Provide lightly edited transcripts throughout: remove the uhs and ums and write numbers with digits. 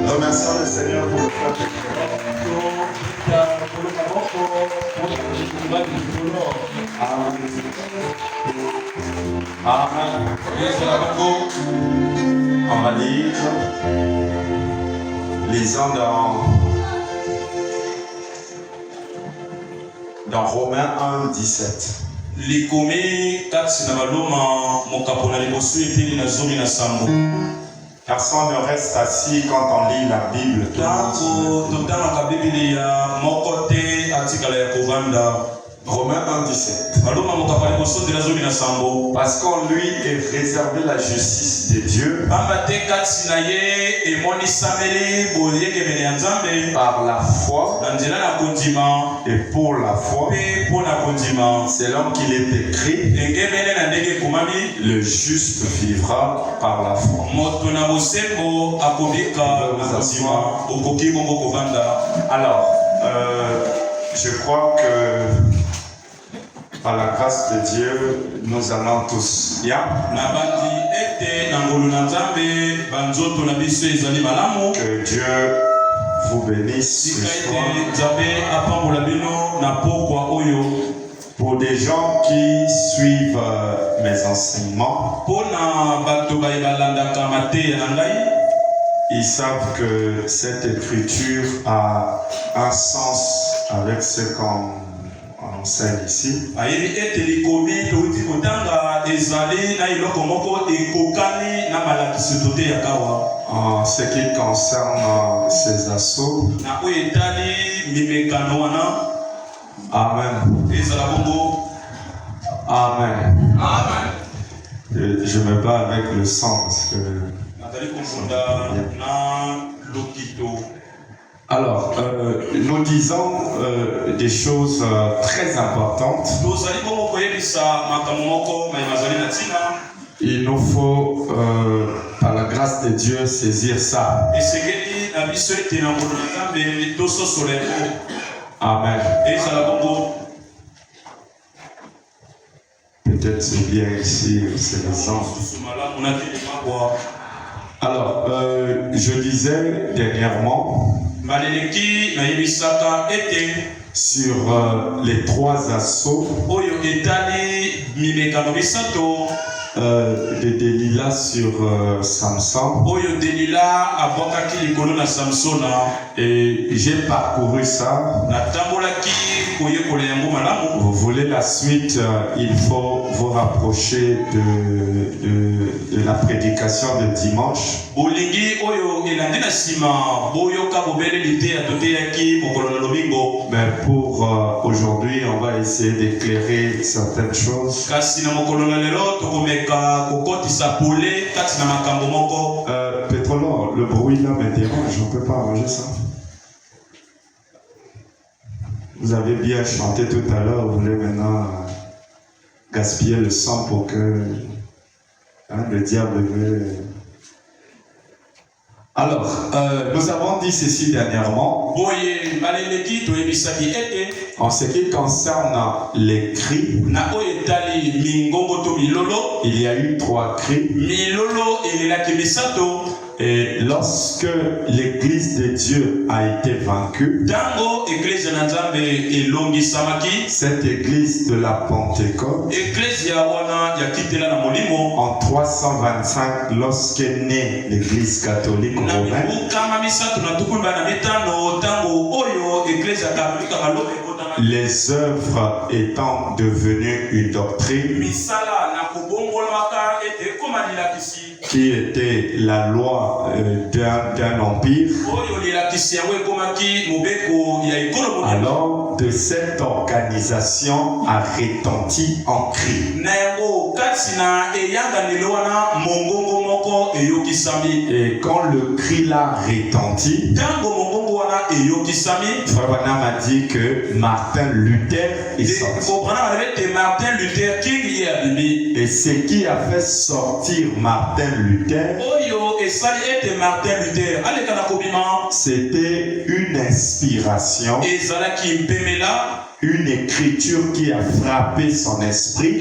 Remercions le Seigneur pour le fait Amen. On va lire, lisons dans Romains 1, 17. Personne ne reste assis quand on lit la Bible. Romains 1, 17. Parce qu'en lui est réservée la justice de Dieu par la foi et pour la foi. C'est l'homme qu'il est écrit: le juste vivra par la foi. Alors, je crois que par la grâce de Dieu, nous allons tous bien. Que Dieu vous bénisse ce soir. Pour des gens qui suivent mes enseignements, ils savent que cette écriture a un sens avec ce qu'on enseigne ici. En ce qui concerne ces assauts, Amen. Amen. Je me bats avec le sang parce que... Alors, nous disons des choses très importantes. Il nous faut, par la grâce de Dieu, saisir ça. Amen. Peut-être c'est bien ici, c'est les anges. Alors, je disais dernièrement sur les trois assauts de Delilah sur Samson. Et j'ai parcouru ça. Vous voulez la suite, il faut vous rapprocher de la prédication de dimanche. Mais pour aujourd'hui, on va essayer d'éclairer certaines choses. Pétrolore, le bruit là me dérange, on ne peut pas arranger ça. Vous avez bien chanté tout à l'heure, vous voulez maintenant gaspiller le sang pour que le diable veut... Alors, nous avons dit ceci dernièrement. En ce qui concerne les cris, il y a eu 3 cris. Et lorsque l'église de Dieu a été vaincue, cette église de la Pentecôte, en 325, lorsqu'est née l'église catholique romaine, les œuvres étant devenues une doctrine, qui était la loi d'un empire, alors de cette organisation a retenti en cri. Et quand le cri l'a retenti, Frère Branham a dit que Martin Luther est sorti. Et ce qui a fait sortir Martin Luther, c'était une inspiration, une écriture qui a frappé son esprit,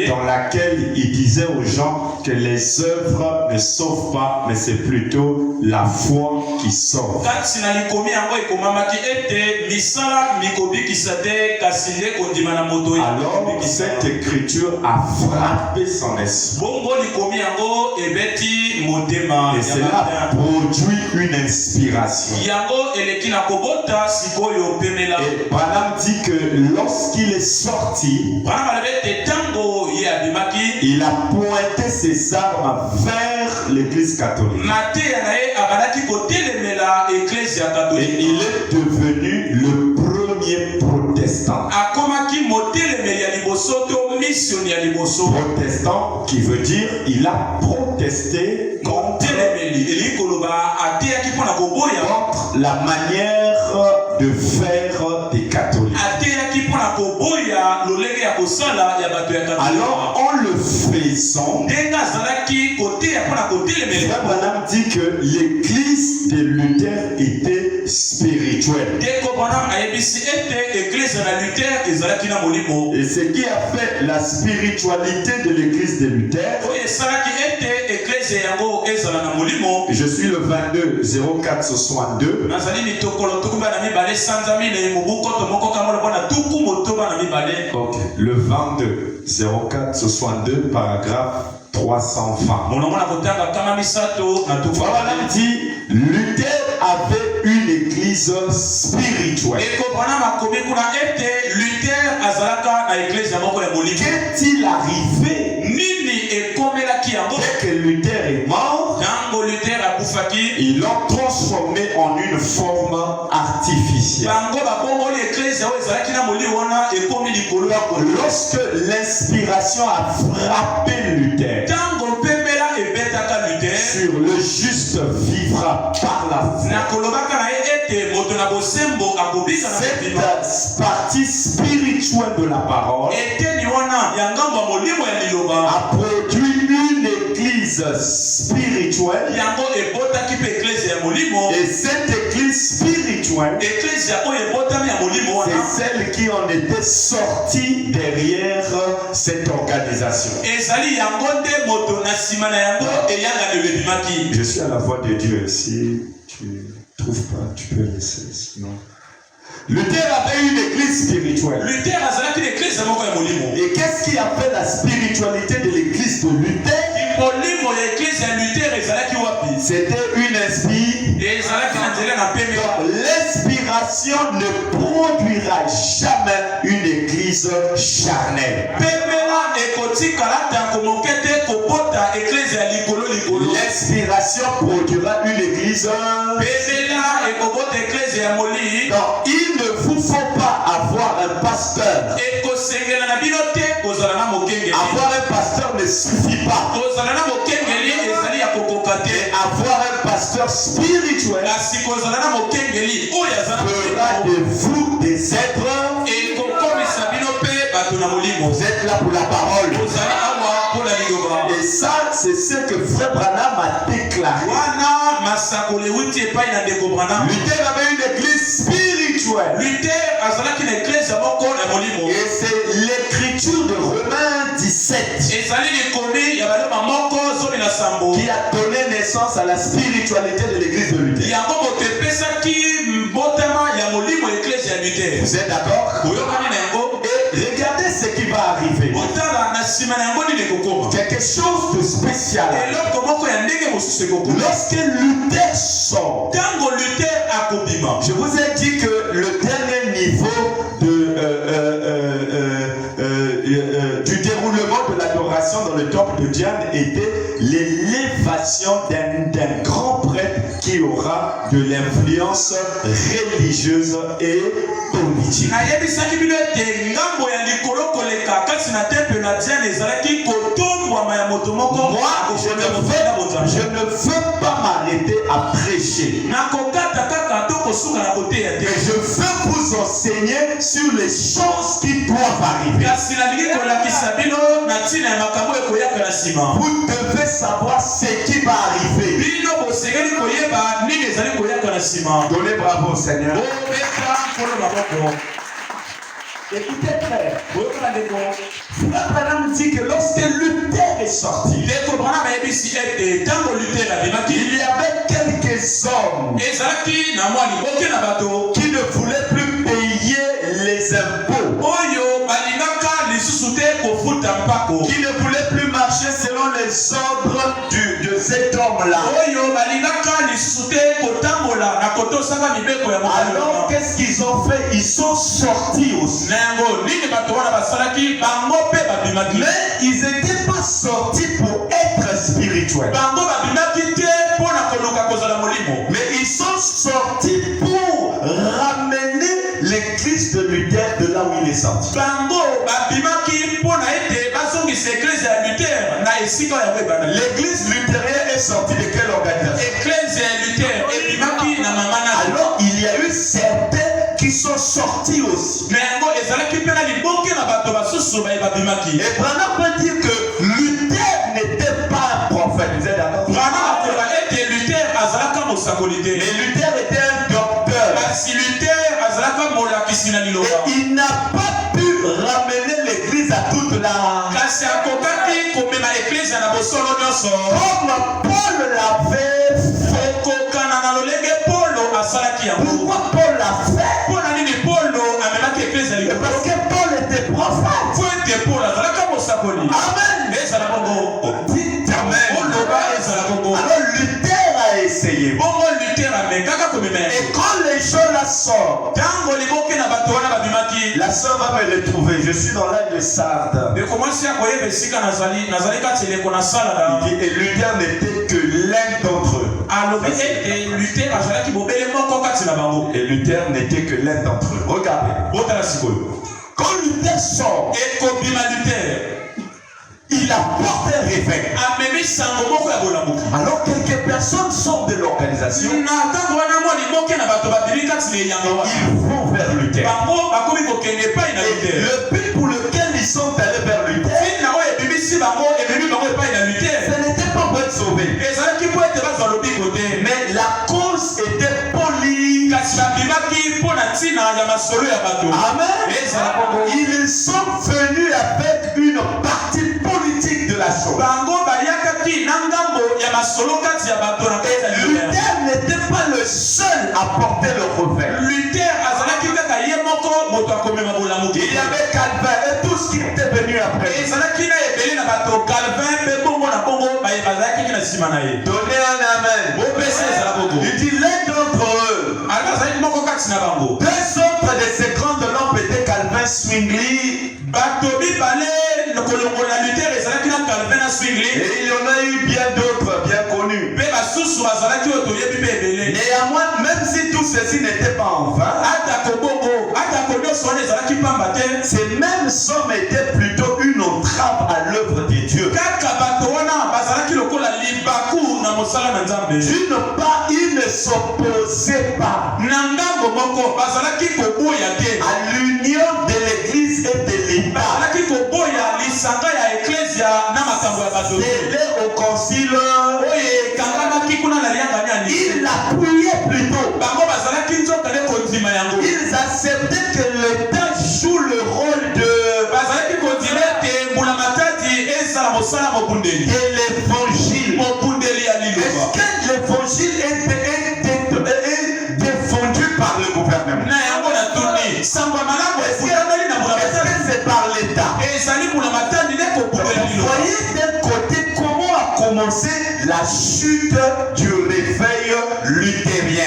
dans laquelle il disait aux gens que les œuvres ne sauvent pas, mais c'est plutôt la foi qui sauve. Alors cette écriture a frappé son esprit, et cela a produit une inspiration. Et Branham dit que lorsqu'il est sorti, il a pointé ses armes vers l'église catholique. Et il est devenu le premier protestant. Protestant qui veut dire il a protesté contre la manière de faire des catholiques. Alors en le faisant, Frère Branham dit que l'église de Luther était spirituelle. Et ce qui a fait la spiritualité de l'église de Luther, je suis le 22 04 62. Ok, le 22 04 62, paragraphe 320. Voilà, dit Luther avait une église spirituelle. Qu'est-il arrivé dès que Luther est mort? Ils l'ont transformé en une forme artificielle. Lorsque l'inspiration a frappé Luther, sur le juste vivra par la foi, cette partie spirituelle de la parole a produit une église spirituelle, et cette église spirituelle, c'est celle qui en était sortie derrière cette organisation. Je suis à la voix de Dieu. Si tu ne trouves pas, tu peux laisser. Sinon. Luther avait une église spirituelle. Et qu'est-ce qui a fait la spiritualité de l'église de Luther? C'était une inspiration. L'inspiration ne produira jamais une église charnelle. L'inspiration produira une église. Non, il ne vous faut pas avoir un pasteur. Avoir un pasteur ne suffit pas. Avoir un pasteur spirituel fera de vous des êtres. Vous êtes là pour la parole. Et ça, c'est ce que Frère Branham a déclaré. Luther avait une église spirituelle. Et c'est l'écriture de Romains 17 qui a donné naissance à la spiritualité de l'église de Luther. Vous êtes d'accord? Et regardez ce qui va arriver. Quelque chose de spécial. Lorsque Luther sort, je vous ai dit que le dernier niveau du déroulement de l'adoration dans le temple de Diane était l'élévation d'un grand prêtre qui aura de l'influence religieuse et politique. Moi, je ne veux pas m'arrêter à prêcher. Mais je veux vous enseigner sur les choses qui doivent arriver. Vous devez savoir ce qui va arriver. Donnez bravo au Seigneur. Écoutez frère, Frère Branham dit que lorsque Luther est sorti, il y avait quelques hommes qui ne voulaient plus payer les impôts, qui ne voulaient plus marcher selon les ordres de cet homme-là. Alors qu'est-ce qu'ils ont fait? Ils sont sortis aussi. Mais ils n'étaient pas sortis pour être spirituels. Mais ils sont sortis pour ramener l'église de Luther de là où il est sorti. L'église luthérienne est sortie de quelle organisation? Alors il y a eu certains qui sont sortis aussi. Et Branham peut dire que Luther n'était pas un prophète. Vous êtes d'accord? Mais Luther était un docteur. Et il n'a pas pu ramener l'église à toute la... Comme Paul l'avait fait. Pourquoi Paul l'a fait? Parce que Paul était prophète. Amen. Dites amen. Alors Luther a essayé. Et quand les gens la sortent, la sœur va me le trouver. Je suis dans l'âge de Sardes. Et Luther n'était que l'un d'entre eux. Et Luther n'était que l'un d'entre eux. Regardez. Quand Luther sort, il apporte un réveil. Alors quelques personnes sortent de l'organisation. Ils vont vers Luther. Et le but pour lequel ils sont allés vers Luther, ce n'était pas pour être sauvés. Mais la cause était polie. Amen. Ils sont venus avec une partie politique de la chose. Et Luther n'était pas le seul à porter le réveil. Il y avait Calvin et tout ce qui était venu après. Donnez un amen. Il dit l'un d'entre eux. Deux autres de ces grandes lampes étaient Calvin, Zwingli. Et il y en a eu bien d'autres, bien connus. Néanmoins, même si tout ceci n'était pas en vain, ces mêmes sommes étaient plutôt une entrave à l'œuvre de Dieu. D'une part, ils ne s'opposaient pas à l'union de l'église et de l'État. C'était au concile. Ils l'appuyaient plutôt. Ils acceptaient que l'État joue le rôle de l'évangile. commencé la chute du réveil luthérien.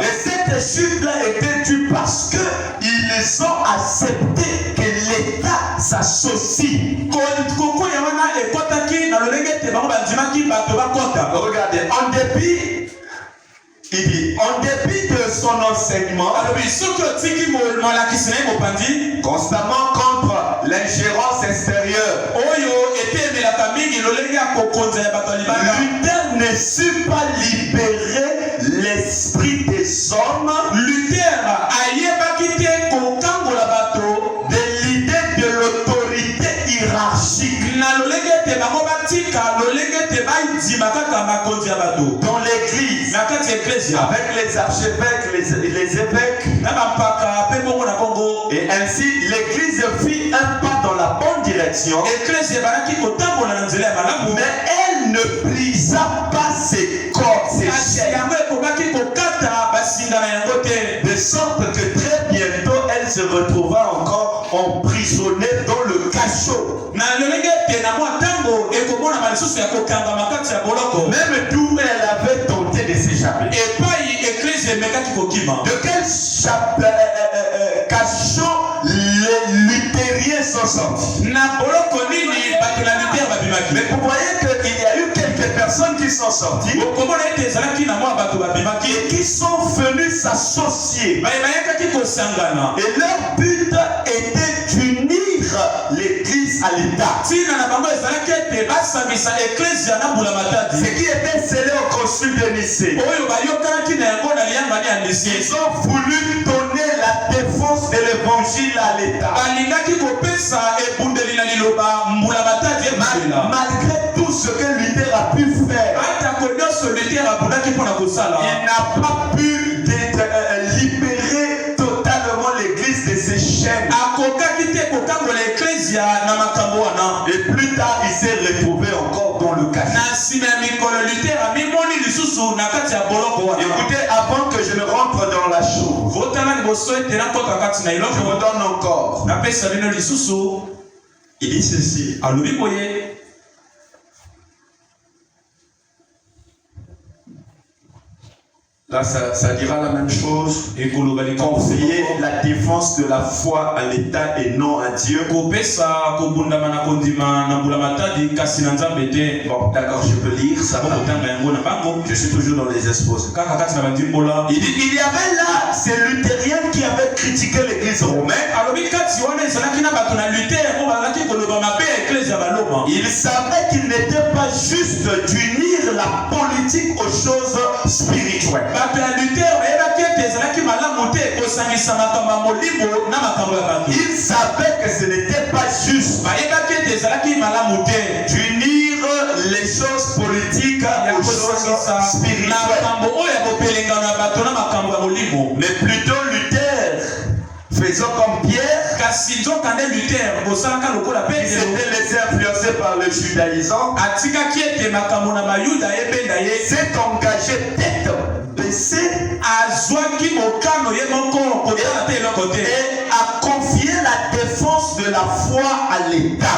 Et cette chute-là était due parce qu'ils ont accepté que l'État s'associe. Regardez, en dépit de son enseignement, constamment contre l'ingérence extérieure, Luther ne sut pas libérer l'esprit des hommes de l'idée de l'autorité hiérarchique dans l'église, avec les archevêques, les évêques, et ainsi l'église fit un pas dans la bonne direction, mais elle ne brisa pas ses cordes, ses chaînes, de sorte que très bientôt elle se retrouva encore emprisonnée dans le cachot. Même d'où elle avait tenté de s'échapper. De quel cachot les luthériens sont sortis? Mais vous voyez qu'il y a eu quelques personnes qui sont sorties et qui sont venus s'associer. Et leur but était d'unir l'église à l'État. Ce qui était scellé au concile de Nicée. Ils ont voulu donner la défense de l'évangile à l'État. Malgré tout ce que Luther a pu faire, il n'a pas pu libérer totalement l'église de ses chaînes. Et plus tard, il s'est retrouvé encore dans le cachot. Écoutez, avant que je ne rentre dans la chose, je vous donne encore. Il dit ceci. Là, ça dira la même chose. Confier la défense de la foi à l'État et non à Dieu. Bon, d'accord, je peux lire ça. Je suis toujours dans les exposés. Il dit, il y avait là ces luthériens qui avaient critiqué l'église romaine. Ils savaient qu'il n'était pas juste d'unir la politique aux choses spirituelles. Ils savaient que ce n'était pas juste d'unir les choses politiques aux choses spirituelles. Mais plutôt Luther, faisant comme Pierre, qui s'était laissé influencer par le judaïsme, s'est engagé tête baissée et a confié la défense de la foi à l'État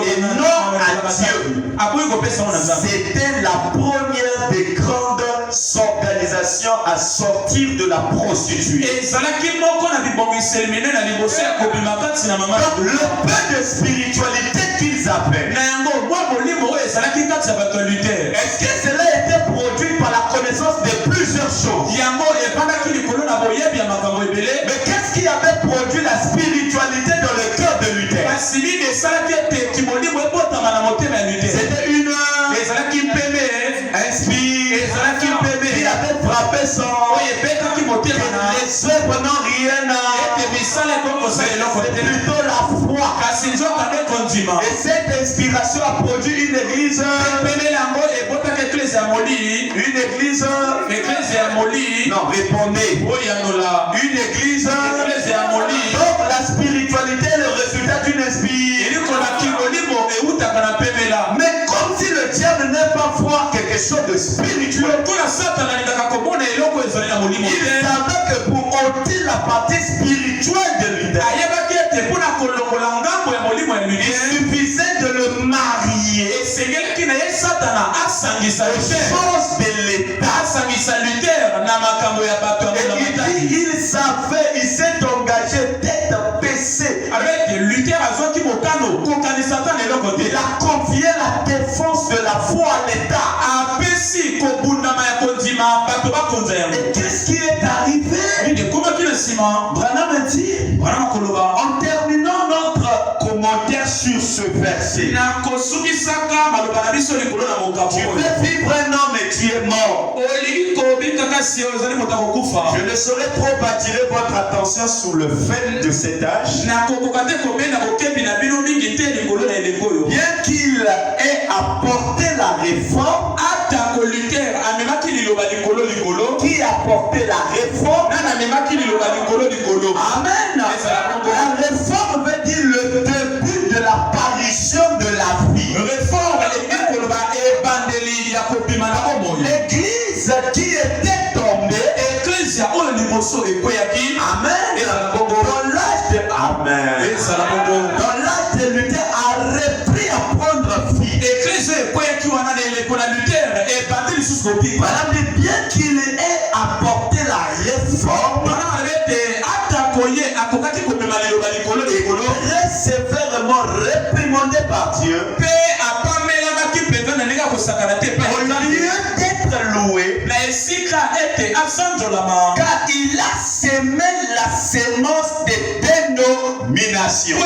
et non à Dieu. C'était la première des grandes organisations à sortir de la prostituée. Le peu de spiritualité qu'ils avaient, est-ce que cela était produit par la connaissance de plusieurs choses? Mais qu'est-ce qui avait produit la spiritualité dans le cœur de Luther? C'était une qui avait frappé son les œuvres n'ont rien c'est plutôt la foi. Et cette inspiration a produit une église non, répondez, une église donc la spiritualité est le résultat d'une inspiration. Mais comme si le diable n'est pas voir quelque chose de spirituel, il savait que pour ôter la partie spirituelle de Luther, Il suffisait de le marier aux choses de l'État. Et il savait, il s'est engagé tête baissée. Il a confié la défense de la foi à l'État. Et qu'est-ce qui est arrivé? Branham dit, en terminant notre commentaire sur ce verset, tu veux vivre un homme et tu es mort. Je ne saurais trop attirer votre attention sur le fait de cet âge. Bien qu'il ait apporté la réforme, qui a apporté la réforme? Amen. La réforme veut dire le début de l'apparition de la vie. L'église qui était tombée, amen, dans l'âge de Luther a repris à prendre vie. Voilà, mais bien qu'il ait apporté la réforme, sévèrement réprimandé par Dieu, au lieu d'être loué, car il a semé la sémence de dénomination.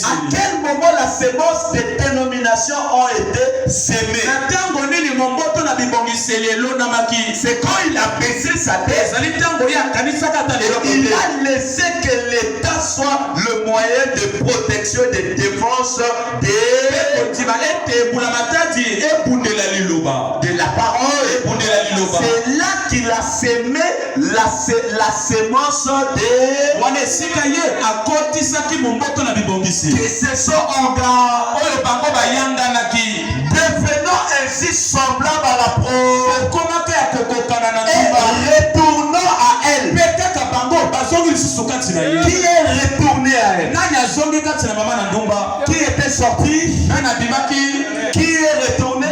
À quel moment la sémence de dénomination ont été sémées? C'est quand il a baissé sa tête. Il a laissé que l'État soit le moyen de protection et de défense de la parole. C'est là qu'il a semé la sémence de qui se sont engagés, devenant ainsi semblables à la prose et retournant à elle. Qui est retourné à elle? Qui était sorti? Qui est retourné?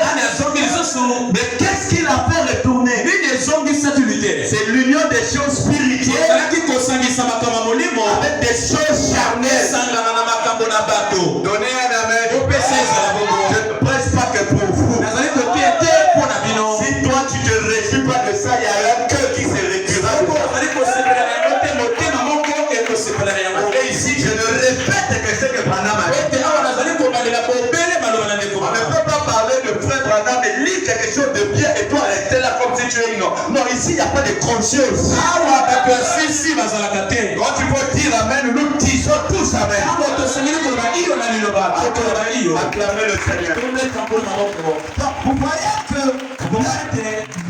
Mais qu'est-ce qu'il a fait retourner? C'est l'union des choses spirituelles avec des choses charnelles. Donnez un amen. Je ne presse pas que pour vous. Si toi tu te réjouis pas de ça, il y a un cœur qui se réjouira. Et ici, je ne répète que ce que Branham a dit. On ne peut pas parler de frère Branham et lire quelque chose de bien et toi rester là comme si tu es non. Non, ici, il n'y a pas de conscience. Quand tu peux dire amen, nous disons tous amen. Acclamez le Seigneur. Vous voyez que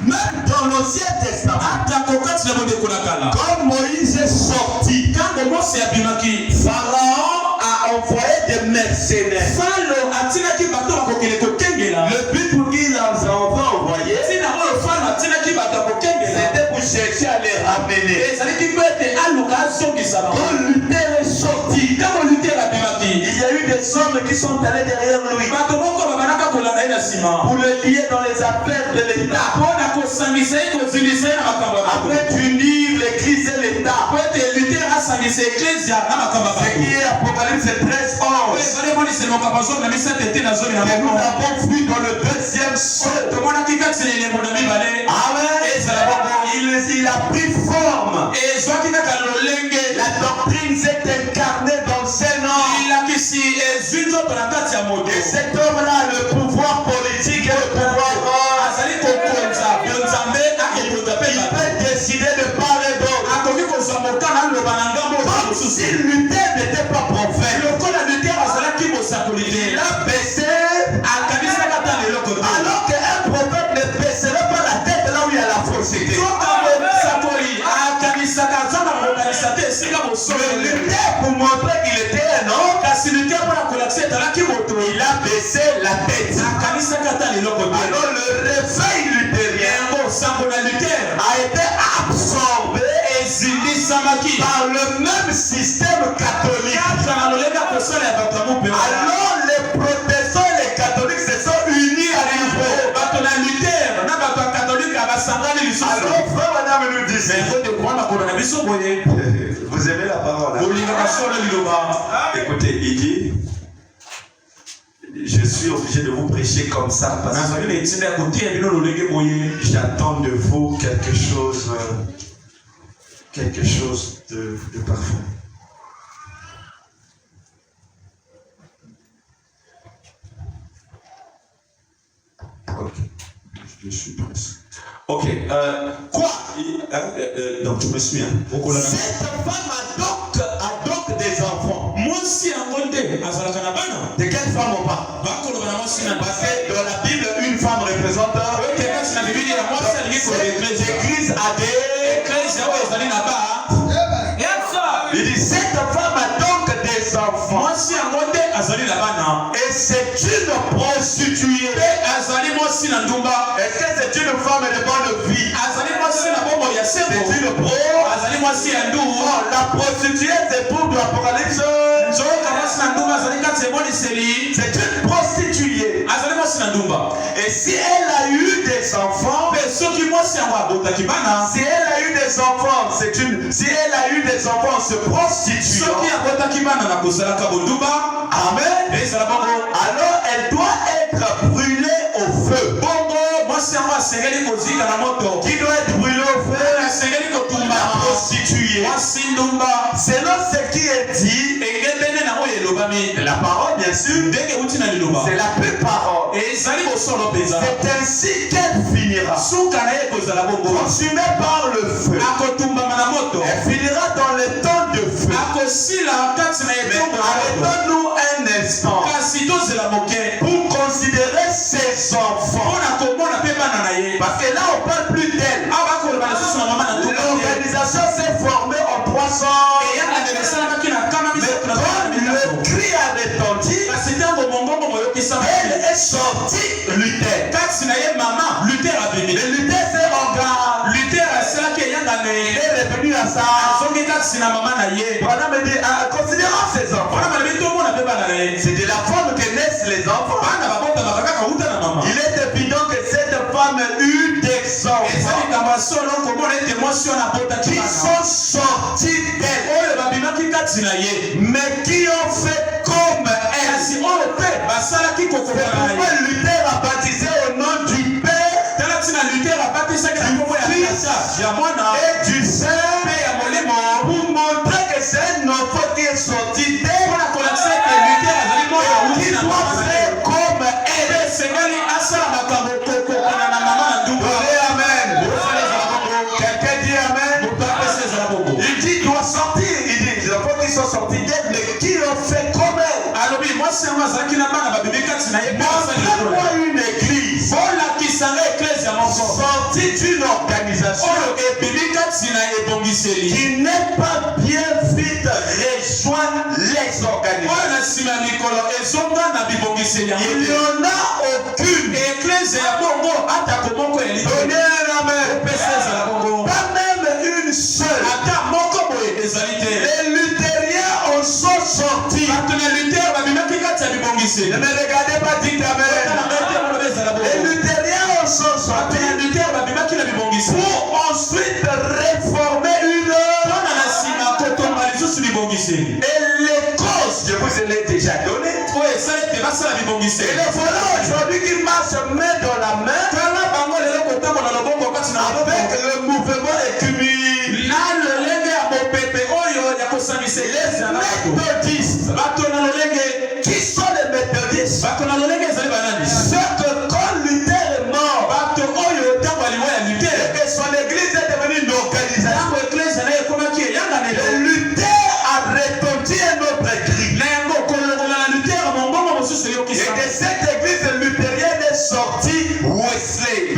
même dans l'Ancien Testament, quand Moïse est sorti, Pharaon a envoyé des mercenaires. Le but pour qui il a envoyé, c'était pour chercher à les ramener. Quand Luther est sorti, il y a eu des hommes qui sont allés derrière lui pour le lier dans les affaires de l'État. Après d'unir l'église et l'État. Ce qui est Apocalypse 13, 11. Et nous avons vu dans le deuxième siècle. Amen. Il a pris forme. La doctrine s'est incarnée dans ses noms. Et cet homme-là a le pouvoir politique et le pouvoir il peut décider de part et d'autre. Comme si Luther n'était pas prophète. Il a baissé. Alors qu'un prophète ne baisserait pas la tête là où il y a la fausseté. Luther, pour montrer qu'il était un homme, il a baissé la tête. Alors le réveil luthérien a été absorbé par le même système catholique. Alors les protestants et les catholiques se sont unis à nouveau. Alors frère madame nous dit, vous aimez la parole, hein? Écoutez, il dit, je suis obligé de vous prêcher comme ça parce que j'attends de vous quelque chose de parfait. Ok, je suis presque. Ok, quoi? Donc tu me suis, hein? Cette femme adopte des enfants. De quelle femme on parle? Parce que dans la Bible, une femme représente l'église a des... Il dit cette femme adopte des enfants. Et c'est une prostituée. Est-ce que c'est une femme de bonne vie? C'est une pro. La prostituée, c'est pour l'Apocalypse. C'est une prostituée. Et si elle a eu des enfants, si elle a eu des enfants, si elle a eu des enfants, se prostituant. Amen. Alors elle doit être brûlée au feu. Qui doit être brûlée au feu? La prostituée. Selon ce qui est dit, la parole bien sûr, c'est la pure parole. C'est ainsi qu'elle finira. Consumée par le feu. Elle finira dans le temps de feu. Mais arrêtons-nous un instant pour considérer ses enfants. Parce que là on parle plus d'elle. L'organisation s'est formée en 300. Mais quand le cri a retenti, elle est sortie Luther. Mais Luther s'est engagé. Il est revenu à ça. Voilà me dit, considérant ses enfants, c'est de la femme que naissent les enfants. Il est évident que cette femme eut des enfants qui sont sortis d'elle, mais qui ont fait comme elle. C'est pourquoi Luther a baptisé au nom du Père, du Fils et du Saint, pour montrer que c'est un enfant qui est sorti d'elle, qui doit faire comme elle. Amen. Quelqu'un dit Amen. Il dit il doit sortir. Il dit les enfants qui sont sortis d'elle, mais qui ont fait comme elle. Montre-moi une église sortie d'une organisation qui n'est pas bien vite rejoindre les organisations. Il n'y en a aucune. Donnez un amen. Pas même une seule. Les luthériens en sont sortis. Ne me regardez pas, dites amen. Les luthériens en sont sortis pour ensuite réformer une. Et les causes, je vous ai déjà donné. Et le voilà aujourd'hui qui marche main dans la main avec le mouvement écuménique. Les méthodistes. Qui sont les méthodistes? Ceux que quand Luther est mort, et que son église est devenue une organisation, Luther a retenti un autre cri. Et de cette église luthérienne est sortie Wesley.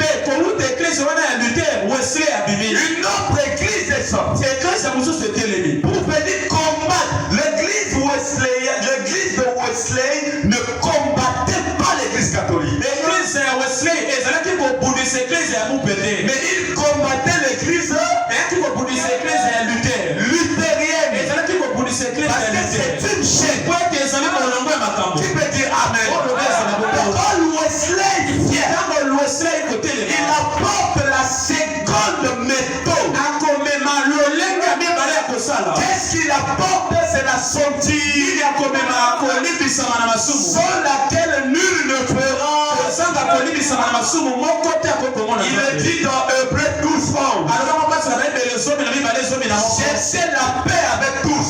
Une autre église est sortie pour venir combattre l'église wesleyenne. L'église de Wesley ne combattait pas l'église catholique. Mais il combattait l'église Luther. Qui peut dire Amen? Quand Wesley vient, il apporte la seconde méthode. Qu'est-ce qu'il apporte? C'est la sortie sans laquelle nul ne fera. Il est dit dans Hébreux 12 fois. Cherchez la paix avec tous.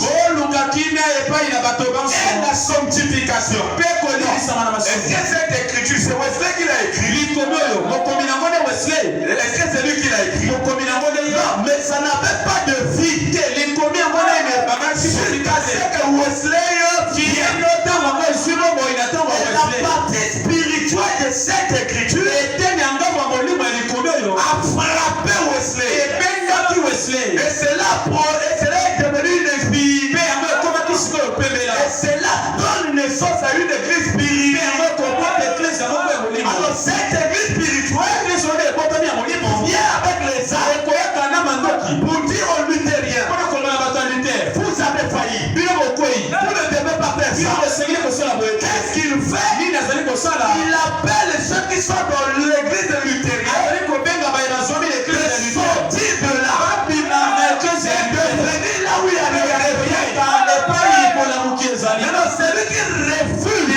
Et la sanctification. Est-ce que cette écriture, c'est Wesley qui l'a écrit? Est-ce que c'est lui qui l'a écrit? Non, mais ça n'avait pas de vie. C'est que Wesley vient. Et la partie spirituelle de cette écriture a frappé Wesley. Et cela est devenu une église. Et cela donne naissance à une église spirituelle. Alors cette église spirituelle vient avec les arts pour dire aux luthériens, vous avez failli. Vous ne devez pas faire ça. Qu'est-ce qu'il fait? Il appelle ceux qui sont dans l'église de luthérienne de sortir de là. Et de venir là où il y a le maintenant, celui qui refuse,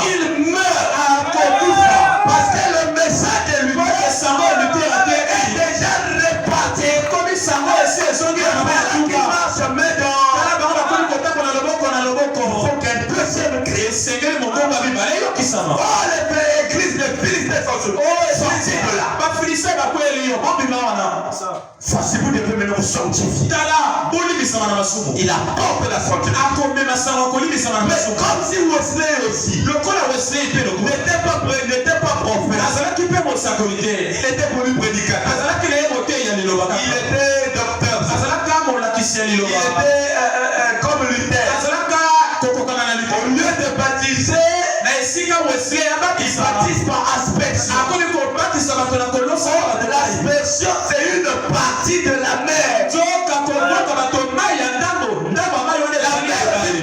il meurt à Kokufa. Parce que le message de lui est déjà réparti. Il marche maintenant. Il faut qu'un deuxième Christ. Oh, l'église de Philistins sont sortis de là. Voici, vous devez maintenant vous sanctifier. Il apporte la sanctification. Mais comme si Wesley aussi n'était pas prophète, il était pour lui prédicateur, il était docteur, il était comme Luther. Au lieu de baptiser, il baptise par aspersion. L'aspersion, c'est une partie de la mer.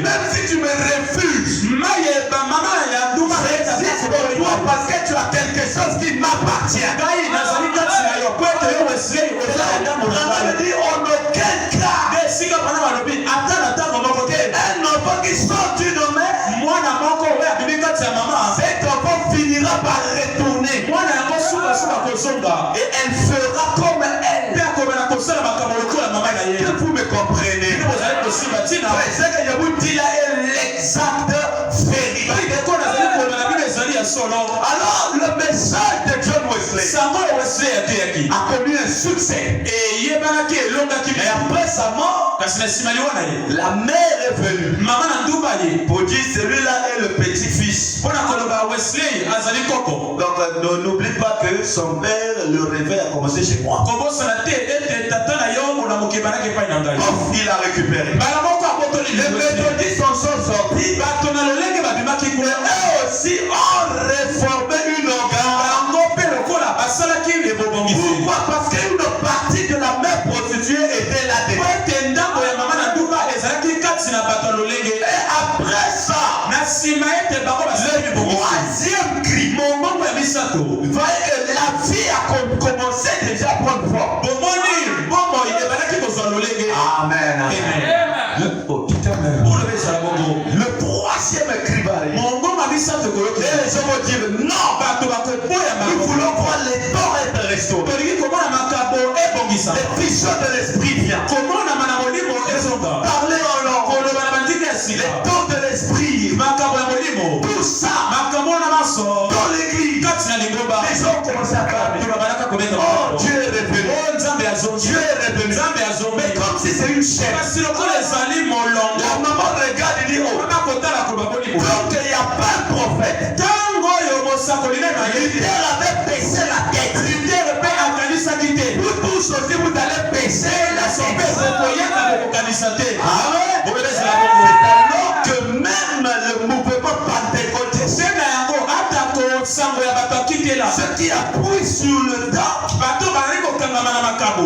Même si tu me refuses, c'est pour toi parce que tu as quelque chose qui m'appartient. On dit en aucun cas un enfant qui sort d'une mère, cet enfant finira par retourner et elle fera comme elle. Que vous me comprenez? C'est que je vous dis là est l'exacte vérité. Alors le message de John Wesley a connu un succès. Et après sa mort, la mère est venue pour dire celui-là est le petit-fils. Donc n'oublie pas que son père, le réveil a commencé chez moi. Il a récupéré. Les méthodistes sont sortis. Eux aussi ont réformé une organe. Pourquoi? Parce qu'une partie de la mère prostituée était là-dedans. Et après ça, le troisième cri, voyez que la vie a commencé déjà à prendre forme. Amen. Le troisième cri va arriver. Et les gens vont dire non, nous voulons voir les torts être restaurés. Les visions de l'esprit viennent. Parlez en langue. Les dons de l'esprit. Tout ça dans l'église. Les gens commencent à parler. Oh, Dieu est revenu. Dieu est revenu. Mais comme si c'est une chaîne. La maman regarde et dit oh, donc il n'y a pas de prophète. Luther avait baissé la tête. Vous tous aussi vous allez baisser la tête. C'est alors que même le mouvement pentecôtiste, ceux qui appuient sur le temps,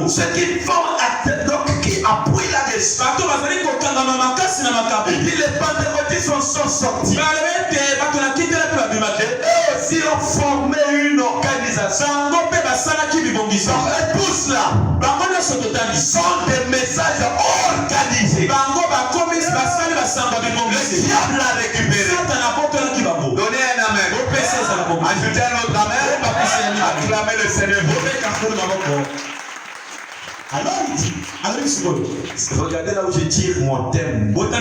ceux qui font donc qui appuient là dessus. Il dit les pentecôtistes en sont sortis. Et eux aussi ont formé une organisation. Et tous là sont des messages organisés. Le diable l'a récupéré. Donnez un amen. Ajoutez un autre amen. Acclamez le Seigneur. Alors il dit, regardez là où je tire mon thème. D'autres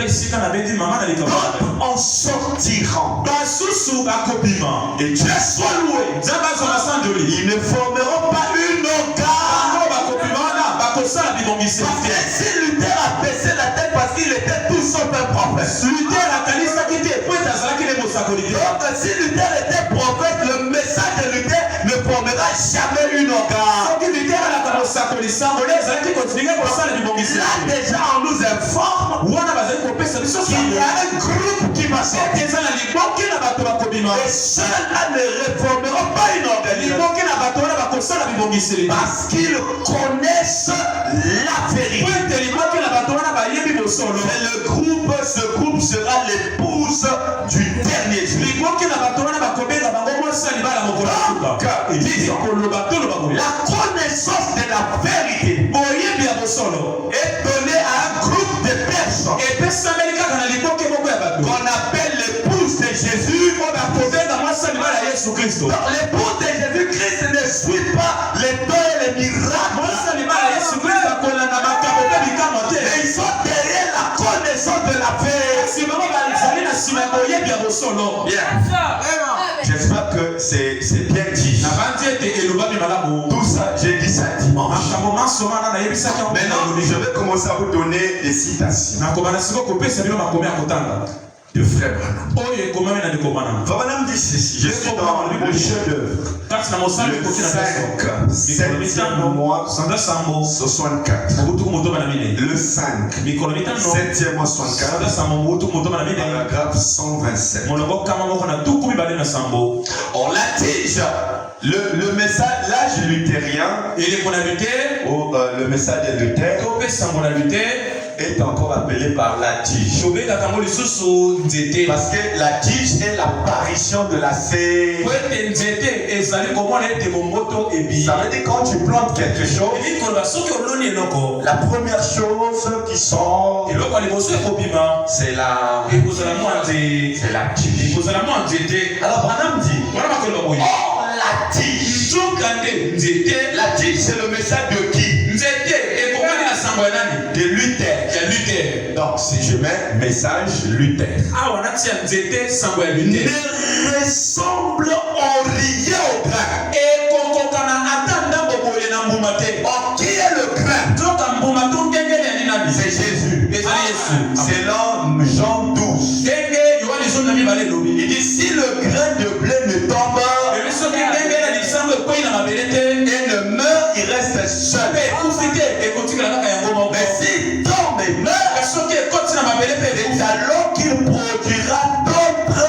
en sortiront. Et Dieu soit loué. Ils ne formeront pas une organe. Si Luther a baissé la tête parce qu'il était tout sauf un prophète. Donc si Luther était prophète, le message de Luther ne formera jamais une organe. Là déjà on nous informe qu'il y a un groupe qui va sortir. Et ceux-là ne réformeront pas une organisation parce qu'ils connaissent la vérité. C'est le groupe, ce groupe sera l'épouse du dernier jour. La connaissance de la vérité est donnée à un groupe de personnes qu'on appelle l'épouse de Jésus. Donc l'épouse de Jésus-Christ ne suit pas les dons et les miracles. Mais ils sont derrière la connaissance de la vérité. J'espère que c'est bien dit. Tout ça, j'ai dit ça dimanche. Maintenant, je vais commencer à vous donner des citations de Frère Branham. Frère Branham dit ceci. Je suis dans le chef-d'œuvre. Le 5, mois 64. Le 5, 7e mois 64. Paragraphe 127. On l'attise. Le message, l'âge luthérien, le message de Luther est encore appelé par la tige. Parce que la tige est l'apparition de la sève. Ça veut dire quand tu plantes quelque chose, la première chose qui sort, c'est la tige. Alors Branham dit, la tige c'est le message de qui? De Luther. Donc si je mets message Luther, ne ressemble en rien au grain. Qui est le grain? C'est Jésus. Selon Jean 12. Il dit si le grain de blé ne tombe et ne meurt, il reste seul. Mais s'il tombe et meurt, c'est alors qu'il produira d'autres.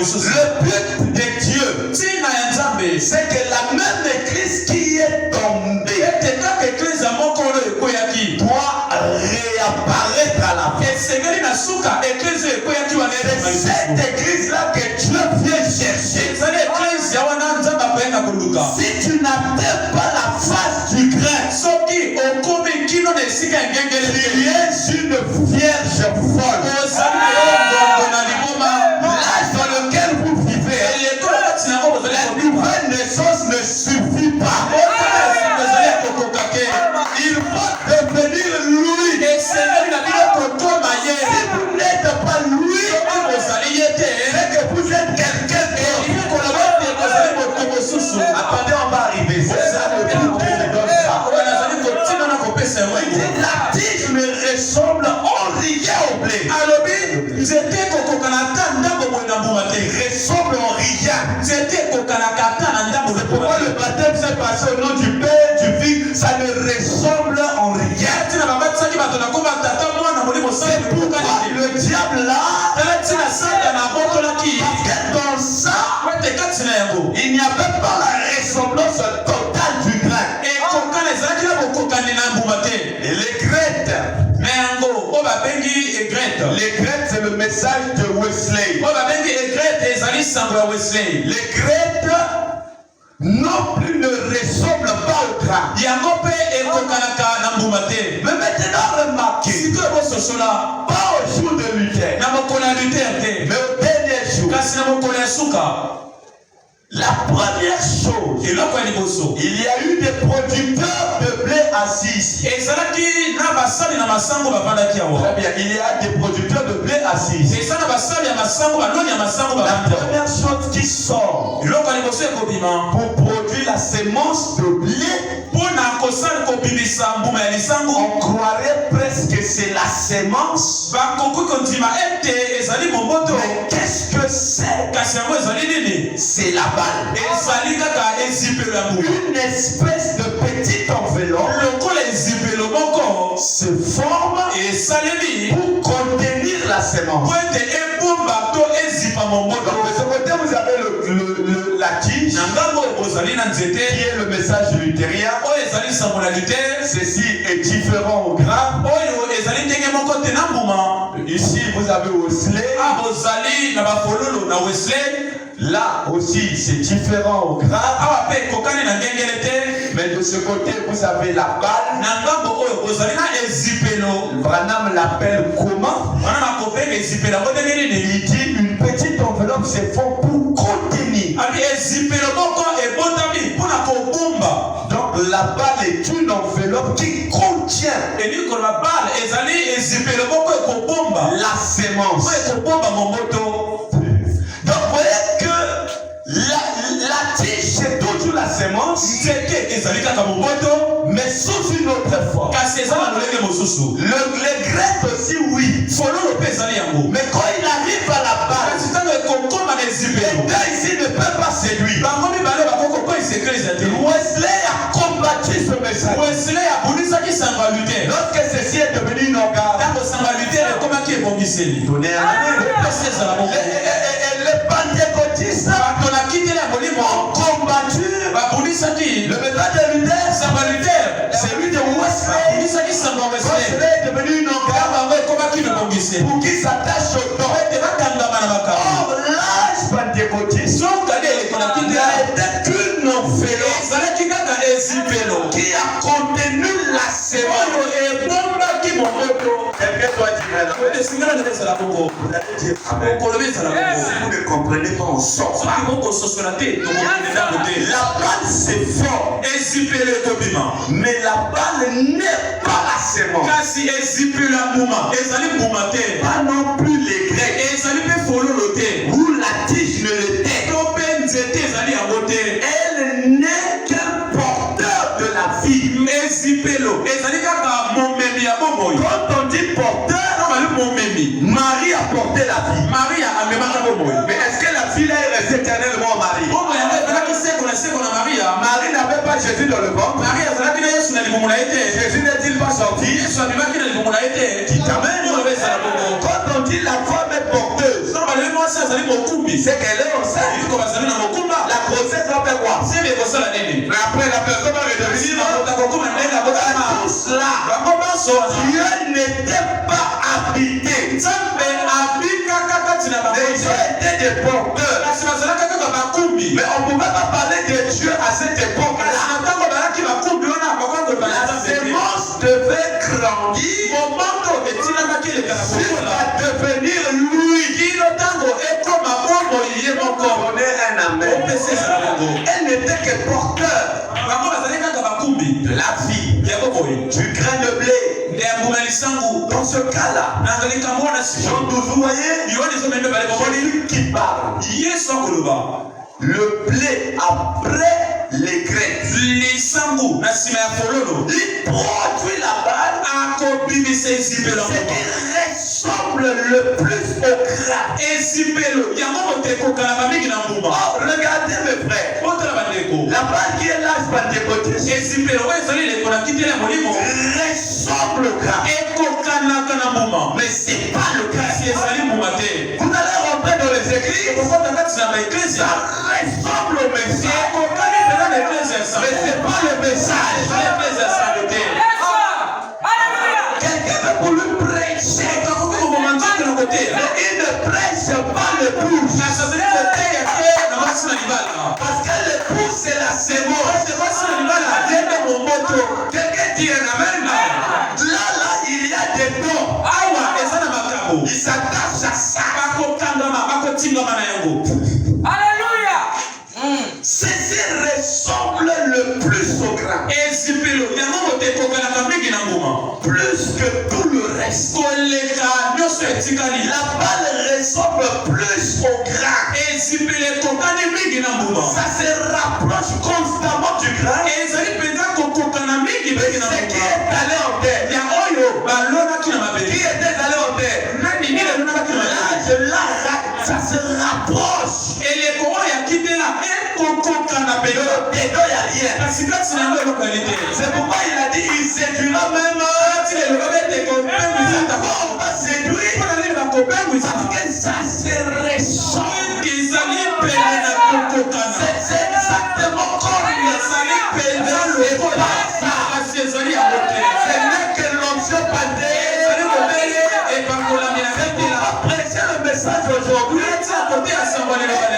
Le but de Dieu, c'est que la même église qui est tombée doit réapparaître à la fin. C'est cette église-là que Dieu vient chercher. Si tu n'atteins pas la face du grain, tu es une vierge folle. L'âge dans lequel vous vivez, la nouvelle naissance ne suffit pas. Il faut devenir Louis. Si vous n'êtes pas Louis, c'est que vous êtes quelqu'un d'autre. Attendez, on va arriver. C'est ça le but que je donne ça. La tige me ressemble en rien au blé. Il ressemble en rien. C'est pourquoi le baptême s'est passé au nom du Père, du Fils. Ça ne ressemble en rien. C'est pourquoi le diable là, parce que dans ça, il n'y avait pas la ressemblance totale du grain. Les Grecs. Les Grecs, c'est le message de Wesley. Les Grecs non plus ne ressemblent pas au gras. Mais maintenant, remarquez, pas au jour de Luther, mais au dernier jour. La première chose, il y a eu des producteurs de blé assis. Très bien, il y a des producteurs de blé assis. La première chose qui sort pour produire la sémence de blé, on croirait presque que c'est la sémence. Mais qu'est-ce que c'est? C'est la balle. Une espèce de petite enveloppe se forme pour contenir la sémence. Donc de ce côté, vous avez la tige qui est le message luthérien. Ceci est différent au gras. Ici, vous avez Wesley. Là aussi, c'est différent au gras. Mais de ce côté, vous avez la balle. Branham l'appelle comment? Il dit une petite enveloppe, c'est fort pour contenir. Donc la balle est une enveloppe qui contient la sémence. Donc vous voyez que la tige c'est toujours la sémence, mais sous une autre forme. Le grec aussi oui. Mais quand il arrive à la balle, les gars ici ne peuvent pas séduire. Wesley a combattu ce message. Lorsque ceci est devenu une organe, les pentecôtistes ont combattu le message de Luther. C'est lui de Wesley. Wesley est devenu une organe pour qu'il s'attache au temps. Or, l'âge pentecôtiste n'a été qu'une enveloppe qui a contenu la sémence. Quelqu'un doit dire vous ne comprenez pas, on sort. La balle c'est fort, mais la balle n'est pas la sémence. Pas non plus les Grecs où la tige ne l'était. Elle n'est qu'un porteur de la vie. Quand on dit porteur, Marie a porté la vie. Mais est-ce que la fille est restée éternellement Marie? Marie n'avait pas Jésus dans le ventre. Jésus n'est-il pas sorti? Qui t'amène? Quand on dit la femme est porteuse, c'est qu'elle est enceinte. La grossesse va faire quoi? Mais après la personne va redevenir. Tout cela, Dieu n'était pas habité. Les gens étaient des porteurs. Mais on ne pouvait pas parler de Dieu à cette époque-là. La sémence devait grandir. Va devenir lui. On est un amen. Elle n'était que porteur de la vie, du grain de blé. Dans ce cas-là, Jean 12, vous voyez, celui qui parle, le blé après les Grecs, il produit la balle, ce qui ressemble le plus au gras. Oh, regardez mes frères, la balle qui est là, pentecôtiste, ressemble au gras, mais c'est pas le gras. Vous allez rentrer dans les églises, ça ressemble au message, mais c'est pas le message. voulu prêcher. Mais il ne prêche pas l'épouse. Parce que l'épouse c'est la sémence. Quelqu'un dit un amen. Là, il y a des dons. Il s'attache à ça. Alléluia. Ceci ressemble le plus au grand. Plus que tout le reste. La balle ressemble plus au grand. Ça se rapproche constamment du grand. Ce qui est allé en terre. Qui était allé en terre. Là, ça se rapproche. Il n'y a rien. C'est pourquoi il a dit il séduira même. On va séduire. Parce que ça se ressemble. C'est exactement comme ce n'est que l'onction pâtée. C'est pourquoi prêcher le message aujourd'hui.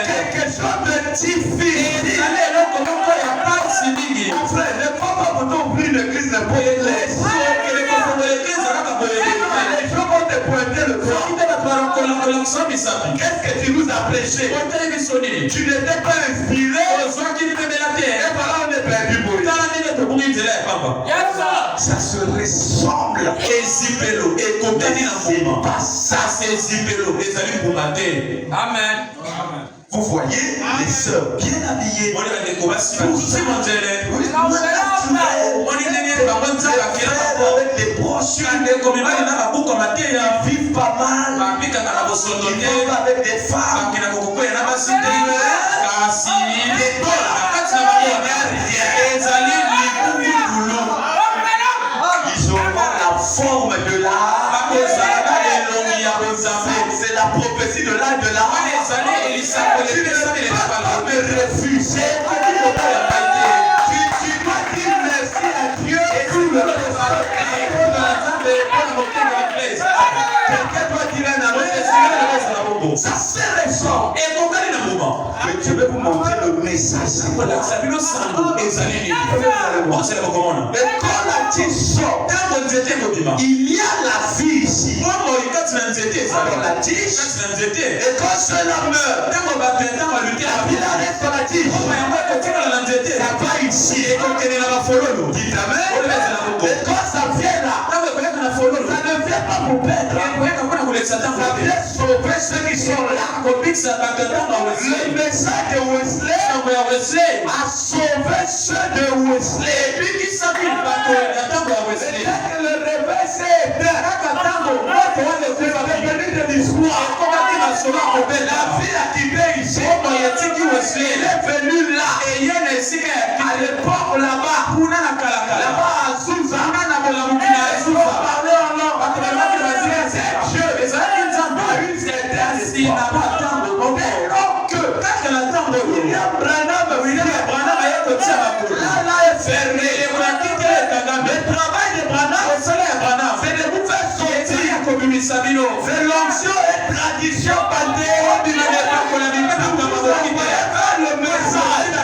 Quelque chose de difficile. Mon frère, ne faut pas vous ouvrir l'église n'importe où. Les gens vont te pointer le doigt. Qu'est-ce que tu nous as prêché? Tu n'étais pas inspiré. Et voilà, on est perdu pour lui. Ça se ressemble. C'est pas ça. Amen. Vous voyez les sœurs bien habillées. Avec des broches. Ils vivent pas mal. Ils vivent avec des femmes. Ils auront la forme de l'âme. C'est la prophétie de l'âme de l'âme. Tu ne peux pas me refuser. Tu dois dire merci à Dieu pour le quelqu'un doit dire un amour. Ça se ressent. Mais je vais vous montrer le message. Mais quand la tige sort, il y a la vie ici. Alors la tige, et quand cela meurt, la vie reste dans la tige. Ça va ici. Dites amen. Et quand ça vient là, ça ne vient pas pour perdre. Ça vient sauver ceux qui sont là. Le message de Wesley a sauvé ceux de Wesley. Et dès que le réveil s'est éteint, c'est devenu de l'histoire. La vie a quitté ici. Il est venu là. À l'époque là-bas, là-bas à Souza, on parlait en langue. C'est Dieu. À une certaine époque. William Branham là est fermé. Le travail de Branham, c'est de vous faire sortir. C'est l'onction et tradition pantée. Le message n'est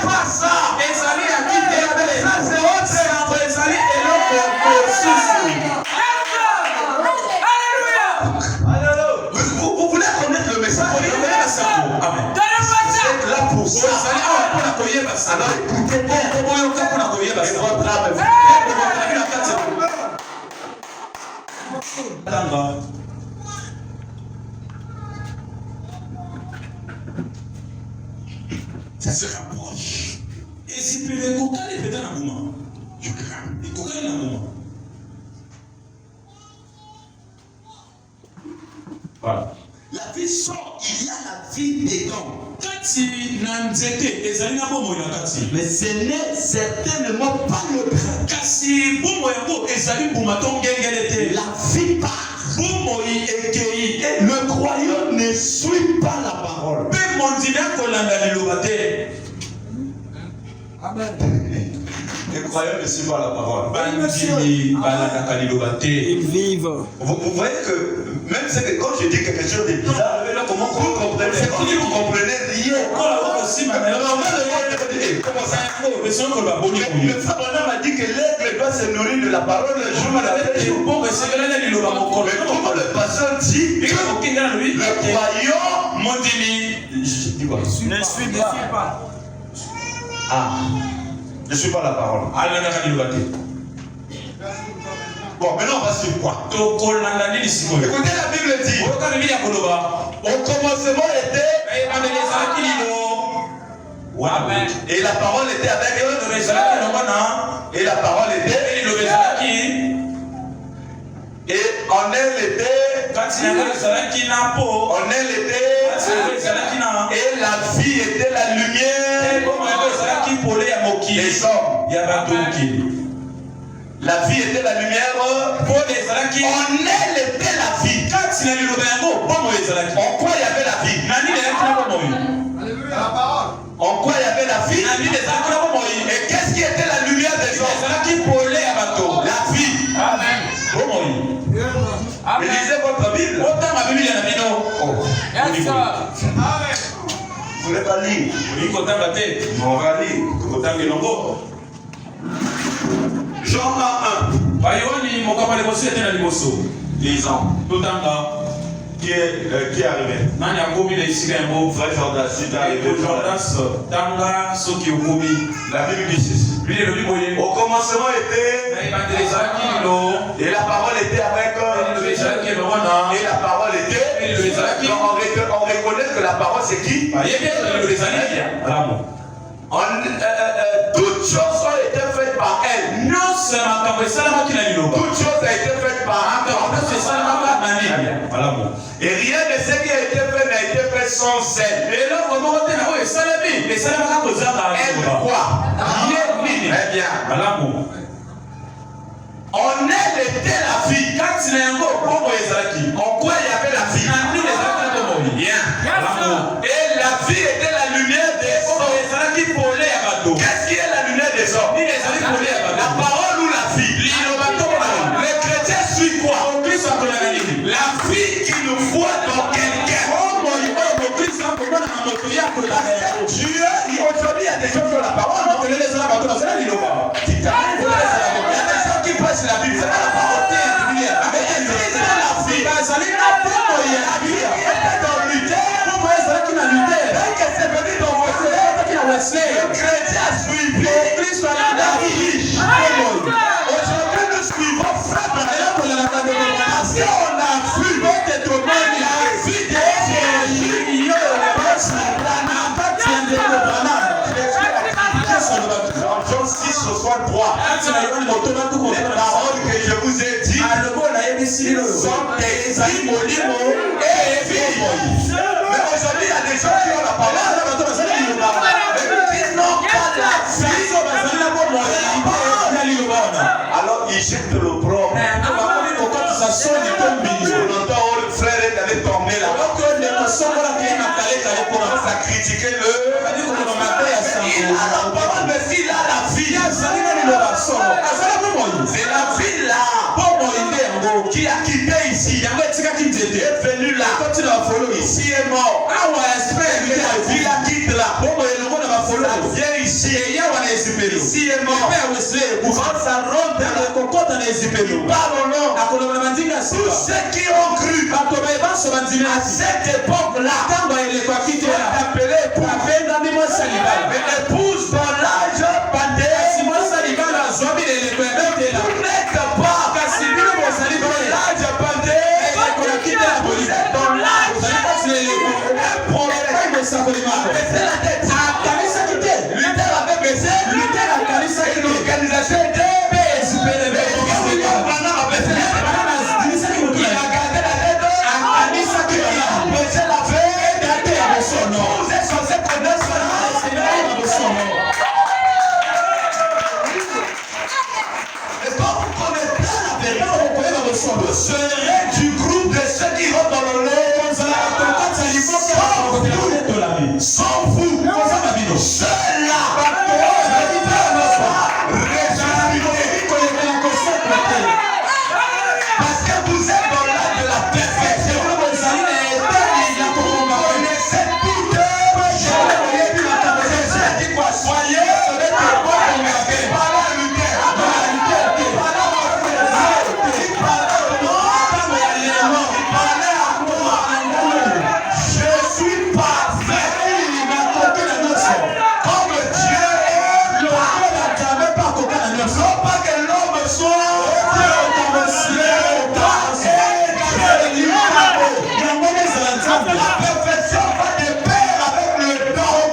pas ça. Ça c'est autre chose. Vous voulez connaître le message? Amen. C'est là pour ça. Alors écoutez bien. Et votre âme. Ça se rapproche. Et si tu veux écouter les pétales à moment, du grand. écoutez le moment. Voilà. La vie sort, il y a la vie dedans. Mais ce n'est certainement pas le grain. La vie part. Le croyant ne suit pas la parole. Amen. croyants ne suivent pas la parole. Ils vivent. Vous voyez que même quand je dis quelque chose de bizarre, comment vous comprenez? C'est comme si vous comprenez rien. Le Sabana m'a dit que l'aigle doit se nourrir de la parole le jour mais comment le pasteur dit que le croyant Ne suis pas. Ah, je ne suis pas la parole. Bon, maintenant on va suivre quoi? Écoutez, la Bible dit au commencement était Amen. et la parole était avec eux et la parole était et en elle était et la vie était la lumière des hommes. La vie était la lumière. En elle était la vie. En quoi il y avait la vie? En quoi il y avait la vie? Et qu'est-ce qui était la lumière des hommes? La vie. Mais lisez votre Bible. Vous ne voulez pas lire? On va lire. Jean 1. Lisons. Qui est arrivé? Frère Jordan, si tu es arrivé. La Bible dit ceci. Au commencement était. Et la parole était avec eux. Et la parole était. On reconnaît que la parole c'est qui? Toutes choses ont été faites par elle. Toutes choses ont été faites par elle. Et rien de ce qui a été fait n'a été fait sans elle. Elle quoi? Très bien. En elle était la vie. En quoi il y avait la vie? Bien. Et la vie était la lumière des hommes. Qu'est-ce qui est la lumière des hommes? La parole ou la vie? Les chrétiens suivent quoi? La vie qui nous voit dans quelqu'un. Dieu, aujourd'hui il y a des gens qui ont la parole. Il y a des gens qui passent la Bible. C'est pas la parole. Mais ils disent la vie. C'est venu dans votre le chrétien a suivi la vie. Aujourd'hui nous suivons frère. Si on a vu la vie de Jésus, Jean 6, 63. Les paroles que je vous ai dites sont des molimos et vie. Mais aujourd'hui, il y a des gens qui ont la parole. Mais qui n'ont pas la vie. Alors ils jettent l'opprobre. On entend le frère est allé tomber là. On commence à critiquer le. Il a la parole, mais s'il a la vie, c'est la vie là qui a quitté ici. Il est venu là. Ici est mort. Il la quitte là. Ça vient ici. Ici est mort. Quand ça rentre, il parle au nom. Tous ceux qui ont cru à cette époque-là, appelé pour l'épouse dans l'âge pandé. Vous n'êtes pas dans l'âge pandé. Vous êtes dans l'âge. Baissez la tête. Luther avait baissé. Et l'organisation était. Serait du groupe de ceux qui vont dans le lait sans vous, ceux-là Non pas que l'homme soit la perfection va de pair avec le temps.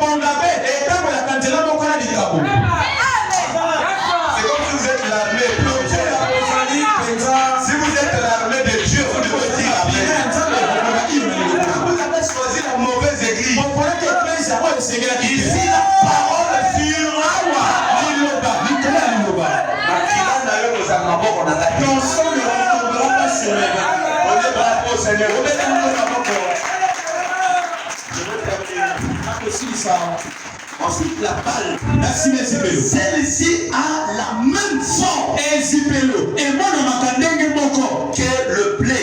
C'est comme si vous êtes l'armée. Si vous êtes l'armée de Dieu, vous devez dire amen. Vous avez choisi la mauvaise église. Ici, la parole sera ensuite, la balle, celle-ci a la même forme que le blé.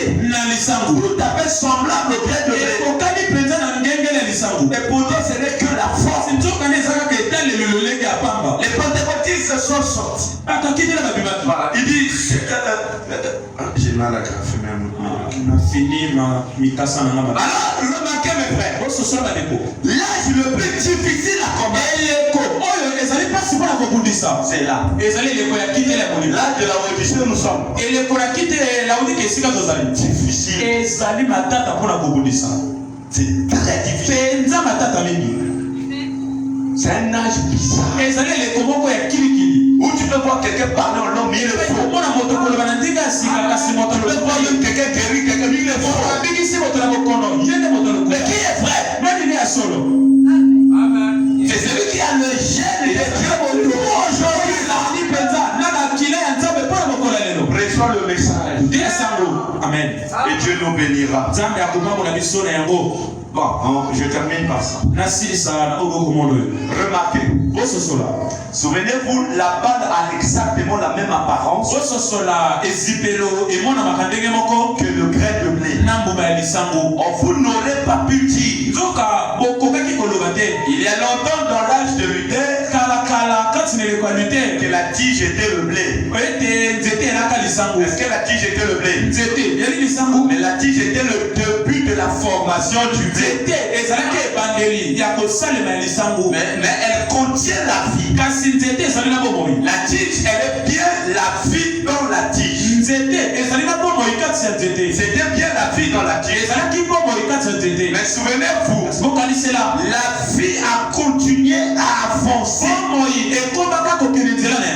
Vous tapez semblable au blé de blé. Et pourtant, ce n'est que la forme. Les pentecôtistes sont sortis. Voilà. Il dit, j'ai mal à graffer même. Alors, remarquez mes frères. L'âge le plus difficile à combattre. C'est là. L'âge de la révolution, nous sommes. Difficile. C'est très difficile. C'est un âge bizarre. Où tu peux voir quelqu'un parler en langue, mais il est faux. Tu peux voir quelqu'un guérir, quelqu'un, mais il est faux. Mais qui est vrai? C'est celui qui a le gène de Dieu aujourd'hui. Reçois le message. Amen. Et Dieu nous bénira. Bon, je termine par ça. Remarquez. Souvenez-vous, la balle a exactement la même apparence que le grain de blé. Vous n'aurez pas pu dire. Il y a longtemps dans l'âge de Luther que la tige était le blé. Est-ce que la tige était le blé? Mais la tige était le début de la formation du blé. Mais elle contient la vie. La tige, elle est bien la vie dans la tige. C'était bien la vie dans la tige. Mais souvenez-vous, la vie a continué à avancer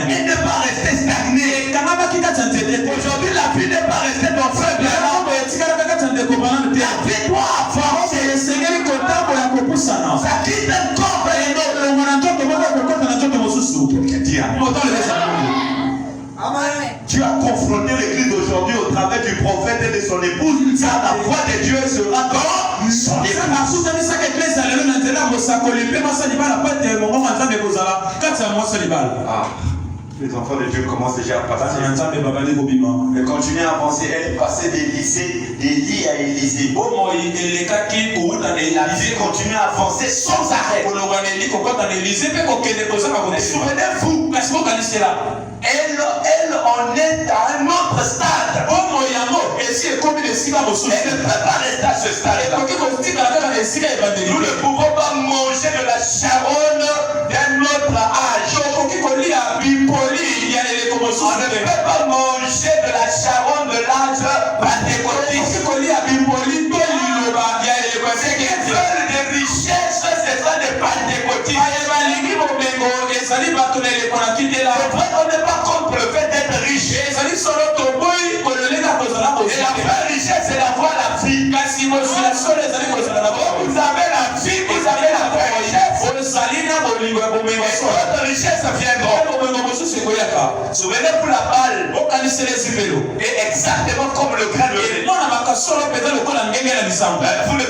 et ne pas rester stagnée. Aujourd'hui, la vie n'est pas restée dans faible. La vie doit avancer. Ça quitte un corps et Dieu a confronté l'église d'aujourd'hui au travers du prophète et de son épouse. Car la voix de Dieu sera dans son épouse. Les enfants de Dieu commencent déjà à passer. Et continuer à avancer. Elle est passée d'Élie à Élisée. Élisée continue à avancer sans arrêt. Souvenez-vous, elle en est à un autre stade. Elle ne peut pas rester à ce stade-là. Nous ne pouvons pas manger de la charogne d'un autre âge. On ne peut pas manger de la charogne de l'âge pentecôtiste. Ce qu'ils veulent des richesses, ce sont des pentecôtistes. C'est vrai qu'on n'est pas contre le fait d'être riche. Et la vraie richesse, c'est d'avoir la vie. Vous avez la vie, vous avez la vraie richesse. Votre richesse viendra. Souvenez-vous la balle. Et exactement comme le grain de blé. Vous ne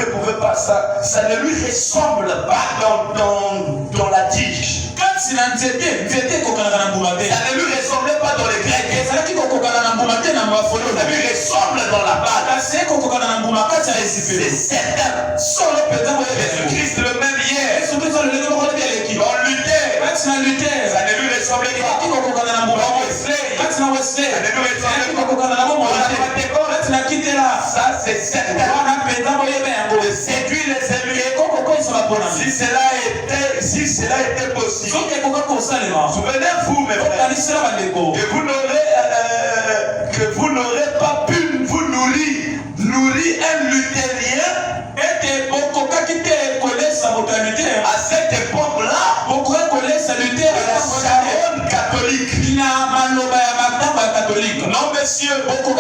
pouvez pas, ça ne lui ressemble pas dans la tige. Ça ne lui ressemble pas dans les grecs. Ça lui ressemble dans la balle. C'est certain. Jésus-Christ le même hier. Dans Luther. Ça ne lui ressemble pas. Dans Wesley. Ça ne lui ressemble pas. Ça c'est certain. De séduire les élus. Si cela était Souvenez-vous, mes frères, que vous n'aurez pas pu vous nourrir un luthérien à cette époque-là de la Sharon catholique. Non, monsieur, vous ne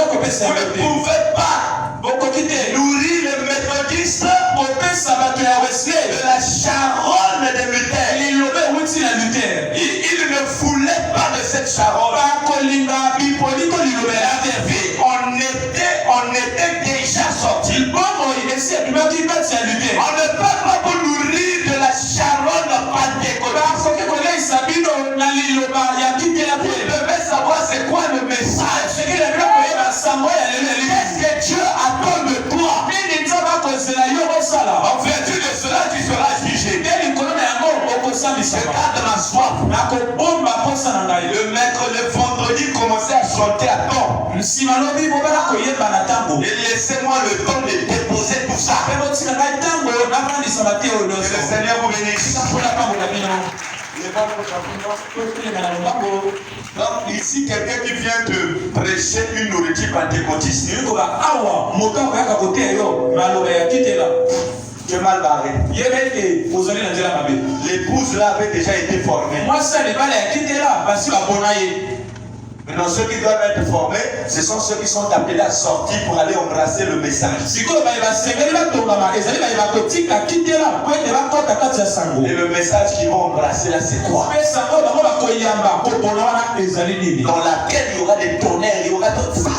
pouvez pas nourrir les méthodistes de la Sharon de Luther. Il ne voulait pas de cette Sharon. On était déjà sortis. On ne peut pas vous nourrir de la Sharon pentecôtiste. Vous devez savoir c'est quoi le message. Qu'est-ce que Dieu attend de toi? En vertu de cela, tu seras jugé. Regarde ma soif. Le vendredi commençait à chanter à temps. Et laissez-moi le temps de déposer tout ça. Que le Seigneur vous bénisse. Donc ici, quelqu'un qui vient de prêcher une nourriture pentecôtiste. Tu es mal barré. L'épouse là avait déjà été formée. Maintenant, ceux qui doivent être formés, ce sont ceux qui sont appelés à sortir pour aller embrasser le message. Et le message qu'ils vont embrasser là, c'est quoi? Dans laquelle il y aura des tonnerres, il y aura tout ça.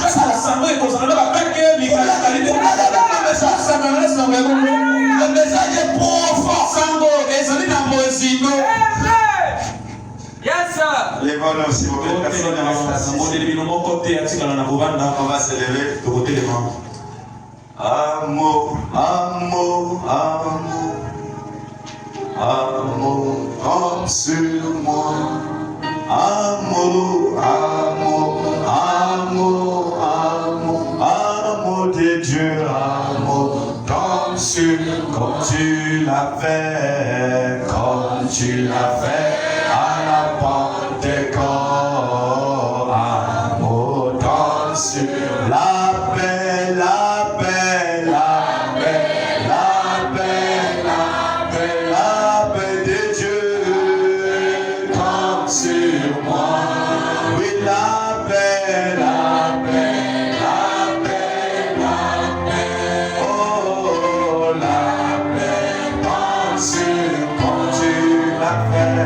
Le message est profond. Yes, sir. Lève-nous s'il vous plaît. Personne ne reste assis. On va se lever. Amour, amour, amour. Amour, comme sur moi. Amour, amour, amour, amour. Amour de Dieu, amour. Comme tu l'as fait, comme tu l'as fait. À la Pentecôte, amour dans sur la paix, la paix, la paix, la paix, la paix, la paix de Dieu, comme sur moi. Oui, la paix, la paix, la paix, la paix, oh, la paix, comme sur, comme tu l'as fait.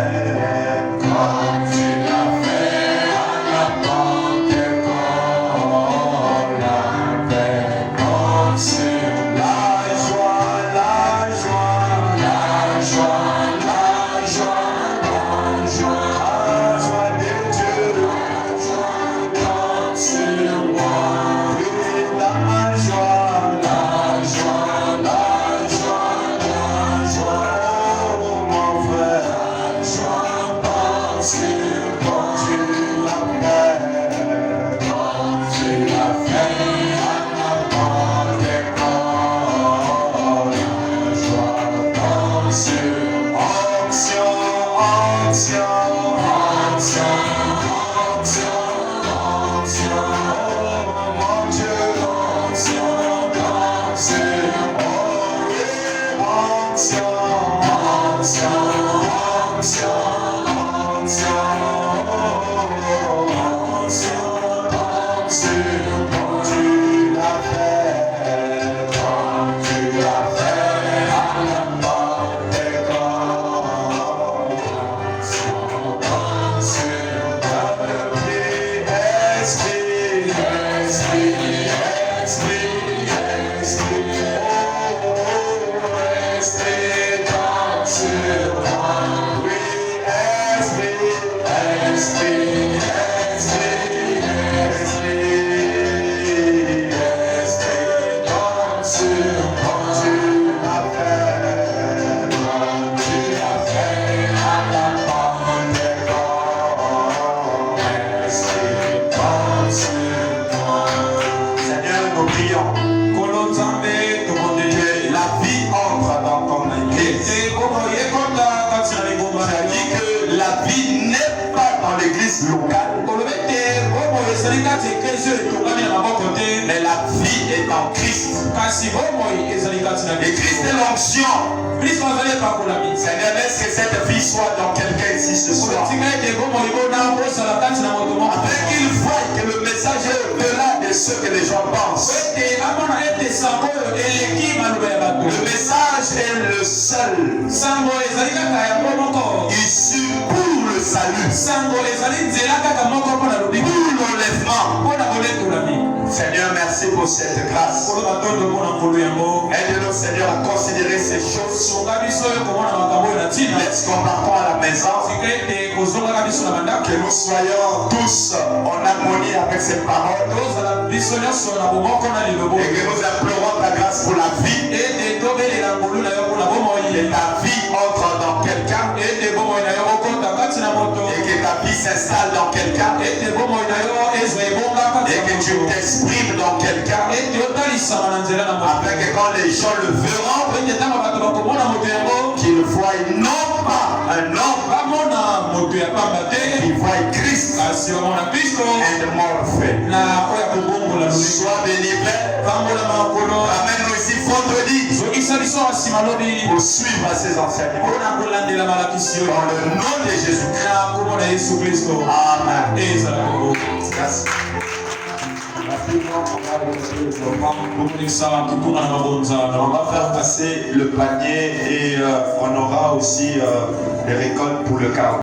Restez dans ce roi, oui, esprit. l'église locale, mais la vie est en Christ. Et Christ est l'onction. Seigneur, laisse que cette vie soit dans quelqu'un ici ce soir. Afin qu'il voie que le message est au-delà de ce que les gens pensent. Le message est le seul issu pour le salut, pour l'enlèvement. Seigneur, merci pour cette grâce. Aide-nous, Seigneur, à considérer ces choses. Lorsqu'on partons à la maison, que nous soyons tous en harmonie avec ces paroles. Et que nous implorons ta grâce pour la vie. Et ta vie entre dans quelqu'un. Et que ta vie s'installe dans quelqu'un. Et que tu t'exprimes dans quelqu'un. Afin que quand les gens le verront, qu'ils voient non pas un homme, qu'ils voient Christ and more faith. Sois béni, Père. Ramène-nous ici vendredi pour suivre ces enseignements. Dans le nom de Jésus-Christ. Amen. Merci. On va faire passer le panier et on aura aussi les récoltes pour le carreau.